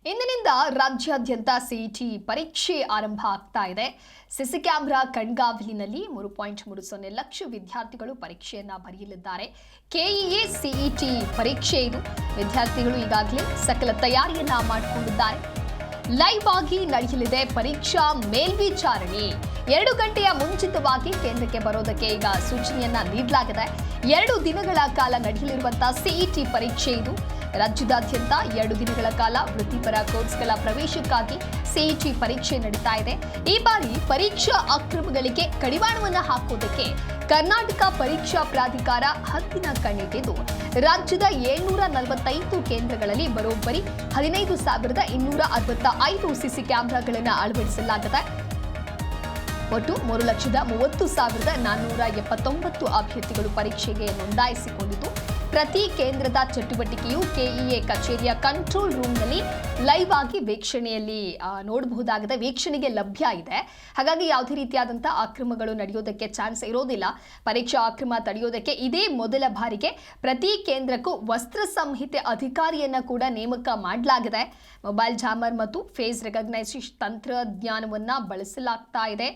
ಇಂದಿನಿಂದ ರಾಜ್ಯಾದ್ಯಂತ ಸಿಇಟಿ ಪರೀಕ್ಷೆ ಆರಂಭ ಆಗ್ತಾ ಇದೆ. ಸಿಸಿ ಕ್ಯಾಮೆರಾ ಕಣ್ಗಾವಲಿನಲ್ಲಿ 3.30 ಲಕ್ಷ ವಿದ್ಯಾರ್ಥಿಗಳು ಪರೀಕ್ಷೆಯನ್ನ ಬರೆಯಲಿದ್ದಾರೆ. ಕೆಇಎ ಸಿಇಟಿ ಪರೀಕ್ಷೆ ಇದು. ವಿದ್ಯಾರ್ಥಿಗಳು ಈಗಾಗಲೇ ಸಕಲ ತಯಾರಿಯನ್ನ ಮಾಡಿಕೊಂಡಿದ್ದಾರೆ. ಲೈವ್ ಆಗಿ ನಡೆಯಲಿದೆ ಪರೀಕ್ಷಾ ಮೇಲ್ವಿಚಾರಣೆ. 2 ಗಂಟೆಯ ಮುಂಚಿತವಾಗಿ ಕೇಂದ್ರಕ್ಕೆ ಬರೋದಕ್ಕೆ ಈಗ ಸೂಚನೆಯನ್ನ ನೀಡಲಾಗಿದೆ. 2 ದಿನಗಳ ಕಾಲ ನಡೆಯಲಿರುವಂತಹ ಸಿಇಟಿ ಪರೀಕ್ಷೆ ಇದು. ರಾಜ್ಯದಾದ್ಯಂತ 2 ದಿನಗಳ ಕಾಲ ವೃತ್ತಿಪರ ಕೋರ್ಸ್ಗಳ ಪ್ರವೇಶಕ್ಕಾಗಿ ಸಿಇಟಿ ಪರೀಕ್ಷೆ ನಡೀತಾ ಇದೆ. ಈ ಬಾರಿ ಪರೀಕ್ಷಾ ಅಕ್ರಮಗಳಿಗೆ ಕಡಿವಾಣವನ್ನು ಹಾಕೋದಕ್ಕೆ ಕರ್ನಾಟಕ ಪರೀಕ್ಷಾ ಪ್ರಾಧಿಕಾರ ಹದ್ದಿನ ಕಣ್ಣಿಟ್ಟಿದ್ದು, ರಾಜ್ಯದ 745 ಕೇಂದ್ರಗಳಲ್ಲಿ ಬರೋಬ್ಬರಿ 15,265 ಸಿಸಿ ಕ್ಯಾಮೆರಾಗಳನ್ನು ಅಳವಡಿಸಲಾಗಿದೆ. ಒಟ್ಟು 3,30,479 ಅಭ್ಯರ್ಥಿಗಳು ಪರೀಕ್ಷೆಗೆ ನೋಂದಾಯಿಸಿಕೊಂಡಿದ್ದು, ಪ್ರತಿ ಕೇಂದ್ರದ ಚಟುವಟಿಕೆಯು ಕೆಇಎ ಕಚೇರಿಯ ಕಂಟ್ರೋಲ್ ರೂಮ್ನಲ್ಲಿ ಲೈವ್ ಆಗಿ ವೀಕ್ಷಣೆಗೆ ಲಭ್ಯ ಇದೆ. ಹಾಗಾಗಿ ಯಾವುದೇ ರೀತಿಯಾದಂತಹ ಅಕ್ರಮಗಳು ನಡೆಯೋದಕ್ಕೆ ಚಾನ್ಸ್ ಇರೋದಿಲ್ಲ. ಪರೀಕ್ಷಾ ಅಕ್ರಮ ತಡೆಯೋದಕ್ಕೆ ಇದೇ ಮೊದಲ ಬಾರಿಗೆ ಪ್ರತಿ ಕೇಂದ್ರಕ್ಕೂ ವಸ್ತ್ರ ಸಂಹಿತೆ ಅಧಿಕಾರಿಯನ್ನ ಕೂಡ ನೇಮಕ ಮಾಡಲಾಗಿದೆ. ಮೊಬೈಲ್ ಜಾಮರ್ ಮತ್ತು ಫೇಸ್ ರೆಕಗ್ನೈಸೇಷನ್ ತಂತ್ರಜ್ಞಾನವನ್ನ ಬಳಸಲಾಗ್ತಾ ಇದೆ.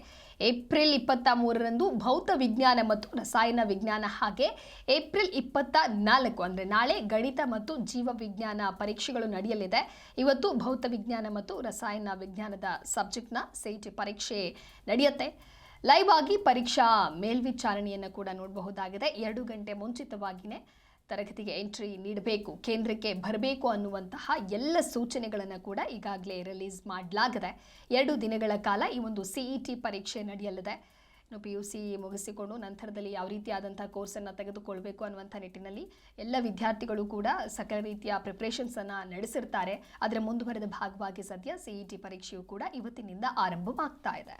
ಏಪ್ರಿಲ್ 23ರಂದು ಭೌತ ವಿಜ್ಞಾನ ಮತ್ತು ರಸಾಯನ ವಿಜ್ಞಾನ, ಹಾಗೆ ಏಪ್ರಿಲ್ 24 ಅಂದರೆ ನಾಳೆ ಗಣಿತ ಮತ್ತು ಜೀವ ವಿಜ್ಞಾನ ಪರೀಕ್ಷೆಗಳು ನಡೆಯಲಿದೆ. ಇವತ್ತು ಭೌತ ವಿಜ್ಞಾನ ಮತ್ತು ರಸಾಯನ ವಿಜ್ಞಾನದ ಸಬ್ಜೆಕ್ಟ್ನ ಸಿಇಟಿ ಪರೀಕ್ಷೆ ನಡೆಯುತ್ತೆ. ಲೈವ್ ಆಗಿ ಪರೀಕ್ಷಾ ಮೇಲ್ವಿಚಾರಣೆಯನ್ನು ಕೂಡ ನೋಡಬಹುದಾಗಿದೆ. 2 ಗಂಟೆ ಮುಂಚಿತವಾಗಿಯೇ ತರಗತಿಗೆ ಎಂಟ್ರಿ ನೀಡಬೇಕು, ಕೇಂದ್ರಕ್ಕೆ ಬರಬೇಕು ಅನ್ನುವಂತಹ ಎಲ್ಲ ಸೂಚನೆಗಳನ್ನು ಕೂಡ ಈಗಾಗಲೇ ರಿಲೀಸ್ ಮಾಡಲಾಗಿದೆ. 2 ದಿನಗಳ ಕಾಲ ಈ ಒಂದು ಸಿಇಟಿ ಪರೀಕ್ಷೆ ನಡೆಯಲಿದೆ. PUC ಮುಗಿಸಿಕೊಂಡು ನಂತರದಲ್ಲಿ ಯಾವ ರೀತಿಯಾದಂಥ ಕೋರ್ಸನ್ನು ತೆಗೆದುಕೊಳ್ಬೇಕು ಅನ್ನುವಂಥ ನಿಟ್ಟಿನಲ್ಲಿ ಎಲ್ಲ ವಿದ್ಯಾರ್ಥಿಗಳು ಕೂಡ ಸಕಲ ರೀತಿಯ ಪ್ರಿಪ್ರೇಷನ್ಸನ್ನು ನಡೆಸಿರ್ತಾರೆ. ಅದರ ಮುಂದುವರೆದ ಭಾಗವಾಗಿ ಸದ್ಯ ಸಿಇಟಿ ಪರೀಕ್ಷೆಯು ಕೂಡ ಇವತ್ತಿನಿಂದ ಆರಂಭವಾಗ್ತಾ ಇದೆ.